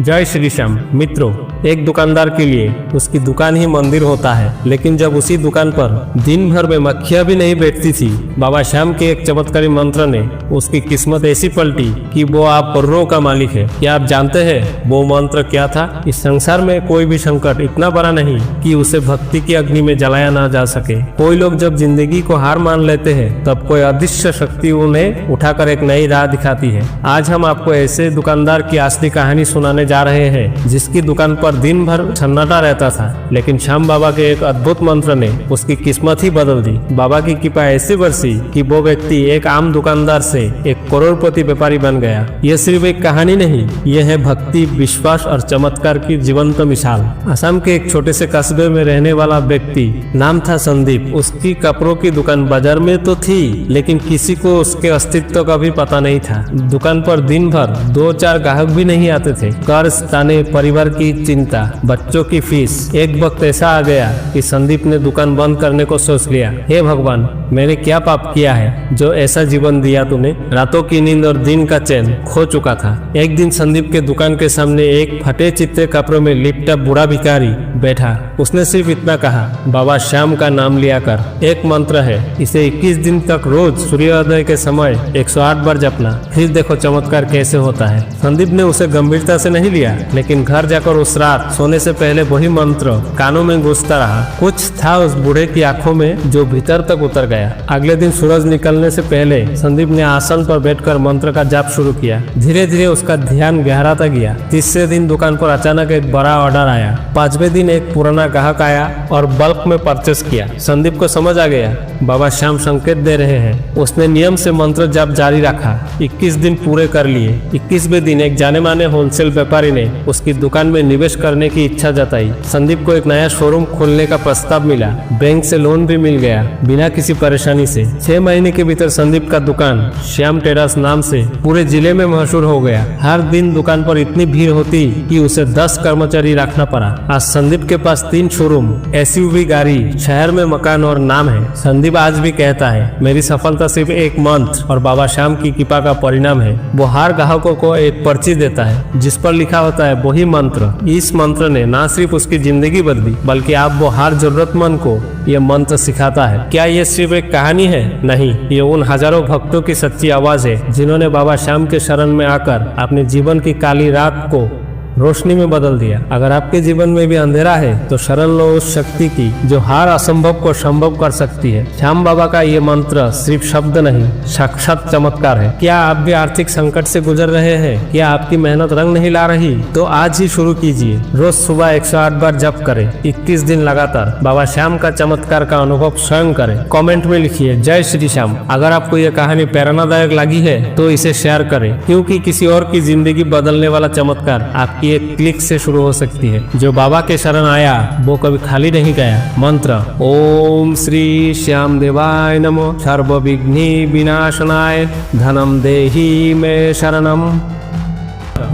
जय श्री श्याम। मित्रों, एक दुकानदार के लिए उसकी दुकान ही मंदिर होता है, लेकिन जब उसी दुकान पर दिन भर में मक्खियां भी नहीं बैठती थी, बाबा श्याम के एक चमत्कारी मंत्र ने उसकी किस्मत ऐसी पलटी कि वो आप करोड़ों का मालिक है। क्या आप जानते हैं वो मंत्र क्या था? इस संसार में कोई भी संकट इतना बड़ा नहीं कि उसे भक्ति की अग्नि में जलाया ना जा सके। कोई लोग जब जिंदगी को हार मान लेते हैं, तब कोई अदृश्य शक्ति उन्हें उठाकर एक नई राह दिखाती है। आज हम आपको ऐसे दुकानदार की असली कहानी सुनाने जा रहे हैं, जिसकी दुकान पर दिन भर सन्नाटा रहता था, लेकिन श्याम बाबा के एक अद्भुत मंत्र ने उसकी किस्मत ही बदल दी। बाबा की कृपा ऐसी बरसी कि वो व्यक्ति एक आम दुकानदार से एक करोड़पति व्यापारी बन गया। ये सिर्फ एक कहानी नहीं, ये है भक्ति, विश्वास और चमत्कार की जीवंत मिसाल। असम के एक छोटे से कस्बे में रहने वाला व्यक्ति, नाम था संदीप। उसकी कपड़ों की दुकान बाजार में तो थी, लेकिन किसी को उसके अस्तित्व का भी पता नहीं था। दुकान पर दिन भर 2-4 ग्राहक भी नहीं आते थे। कर्ज, ताने, परिवार की चिंता, बच्चों की फीस। एक वक्त ऐसा आ गया कि संदीप ने दुकान बंद करने को सोच लिया। हे भगवान, मैंने क्या पाप किया है जो ऐसा जीवन दिया तूने? रातों की नींद और दिन का चैन खो चुका था। एक दिन संदीप के दुकान के सामने एक फटे चित्ते कपड़ों में लिपटा बूढ़ा भिखारी बैठा। उसने सिर्फ इतना कहा, बाबा श्याम का नाम लिया कर। एक मंत्र है, इसे 21 दिन तक रोज सूर्योदय के समय 108 बार जपना, फिर देखो चमत्कार कैसे होता है। संदीप ने उसे गंभीरता से नहीं लिया, लेकिन घर जाकर उस रात सोने से पहले वही मंत्र कानों में गूंजता रहा। कुछ था उस बूढ़े की आंखों में जो भीतर तक उतर गया। अगले दिन सूरज निकलने से पहले संदीप ने आसन पर बैठकर मंत्र का जाप शुरू किया। धीरे धीरे उसका ध्यान गहराता गया। तीसरे दिन दुकान पर अचानक एक बड़ा ऑर्डर आया। 5वें दिन एक पुराना ग्राहक आया और बल्क में परचेस किया। संदीप को समझ आ गया, बाबा श्याम संकेत दे रहे हैं। उसने नियम से मंत्र जाप जारी रखा। 21 दिन पूरे कर लिए। 21वें दिन एक जाने माने होलसेल व्यापारी ने उसकी दुकान में निवेश करने की इच्छा जताई। संदीप को एक नया शोरूम खोलने का प्रस्ताव मिला। बैंक से लोन भी मिल गया बिना किसी परेशानी से। 6 महीने के भीतर संदीप का दुकान श्याम टेरास नाम से पूरे जिले में मशहूर हो गया। हर दिन दुकान पर इतनी भीड़ होती कि उसे 10 कर्मचारी रखना पड़ा। आज संदीप के पास 3 शोरूम, SUV गाड़ी, शहर में मकान और नाम है। संदीप आज भी कहता है, मेरी सफलता सिर्फ एक मंत्र और बाबा श्याम की कृपा का परिणाम है। वो हर ग्राहकों को एक पर्ची देता है जिस पर लिखा होता है वही मंत्र। इस मंत्र ने न सिर्फ उसकी जिंदगी बदली, बल्कि आप वो हर जरूरतमंद को ये मंत्र सिखाता है। क्या ये सिर्फ एक कहानी है? नहीं, ये उन हजारों भक्तों की सच्ची आवाज है जिन्होंने बाबा श्याम के शरण में आकर अपने जीवन की काली रात को रोशनी में बदल दिया। अगर आपके जीवन में भी अंधेरा है तो शरण लो उस शक्ति की जो हर असंभव को संभव कर सकती है। श्याम बाबा का ये मंत्र सिर्फ शब्द नहीं, साक्षात चमत्कार है। क्या आप भी आर्थिक संकट से गुजर रहे हैं? क्या आपकी मेहनत रंग नहीं ला रही? तो आज ही शुरू कीजिए। रोज सुबह 108 बार जप करें, 21 दिन लगातार। बाबा श्याम का चमत्कार का अनुभव स्वयं करें। कमेंट में लिखिए जय श्री श्याम। अगर आपको यह कहानी प्रेरणादायक लगी है तो इसे शेयर करें, क्योंकि किसी और की जिंदगी बदलने वाला चमत्कार आपकी एक क्लिक से शुरू हो सकती है। जो बाबा के शरण आया वो कभी खाली नहीं गया। मंत्र: ओम श्री श्याम देवाय नमो, सर्व विघ्नि विनाशनाय, धनम देहि मे शरणम।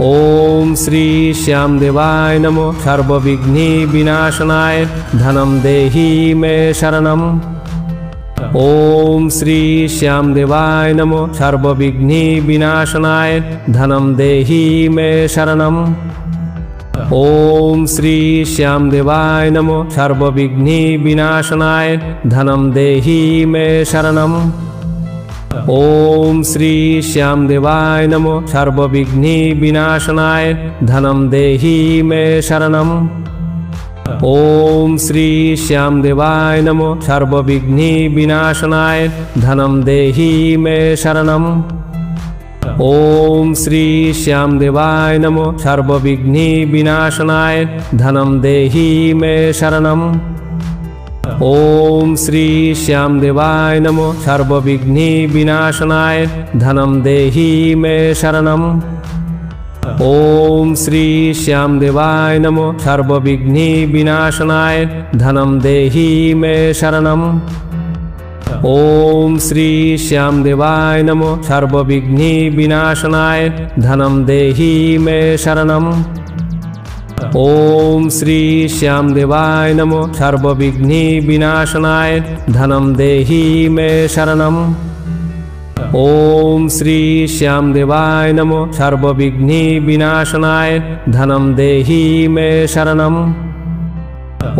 ओम श्री श्याम देवाय नमो, सर्व विघ्नि विनाशनाय, धनम देहि मे शरणम। ओम श्री श्याम देवाय नमो, सर्व विघ्नि विनाशनाय, धनम देहि मे शरणम। ओम श्री श्याम देवाय नमो, सर्व विघ्नि विनाशनाय, धनम देहि मे शरणम। ओम श्री श्याम देवाय नमो, सर्व विघ्नि विनाशनाय, धनम देहि मे शरणम। ओम श्री श्याम देवाय नमो, सर्व विघ्नि विनाशनाय, धनम देहि मे शरणम। ओम श्री श्याम देवाय नमो, सर्व विघ्नि विनाशनाय, धनम देहि मे शरणम। ओम श्री श्याम देवाय नमो, सर्व विघ्नि विनाशनाय, धनम देहि मे शरणम। ओम श्री श्याम देवाय नमो, सर्व विघ्नि विनाशनाय, धनम देहि मे शरणम। ओम श्री श्याम देवाय नमो, सर्व विघ्नि विनाशनाय, धनम देहि मे शरणम। ओम श्री श्याम देवाय नमो, सर्व विघ्नि विनाशनाय, धनम देहि मे शरणम। ओम श्री श्याम देवाय नमो सर्वविघ्नि विनाशनाय धनम देहि मे शरणम।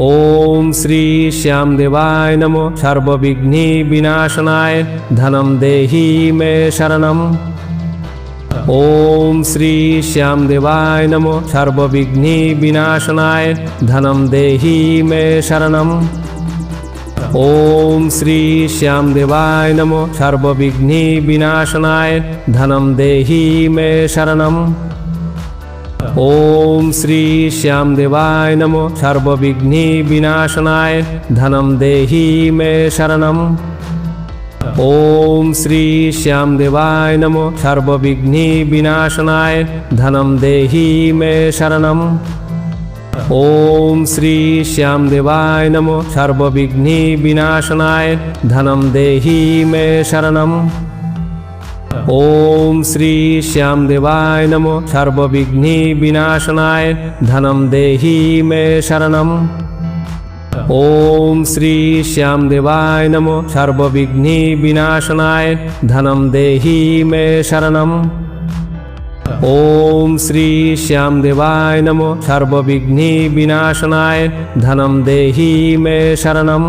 ओम श्री श्याम देवाय नमो सर्वविघ्नि विनाशनाय धनम देहि मे शरणम। ओम श्री श्याम देवाय नमो सर्वविघ्नि विनाशनाय धनम देहि मे शरणम। ओम श्री श्याम देवाय नमो सर्वविघ्नि विनाशनाय धनम देहि मे शरणम। ओम श्री श्याम देवाय नमो सर्वविघ्नि विनाशनाय धनम देहि मे शरणम। ओम श्री श्याम देवाय नमो सर्वविघ्नि विनाशनाय धनम देहि मे शरणम। ओम श्री श्याम देवाय नमो सर्वविघ्नि विनाशनाय धनम देहि मे शरणम। ओम श्री श्याम देवाय नमो सर्वविघ्नि विनाशनाय धनम देहि मे शरणम। ओम श्री श्याम देवाय नमो सर्वविघ्नि विनाशनाय धनम देहि मे शरणम। ओम श्री श्याम देवाय नमो सर्वविघ्नि विनाशनाय धनम देहि मे शरणम।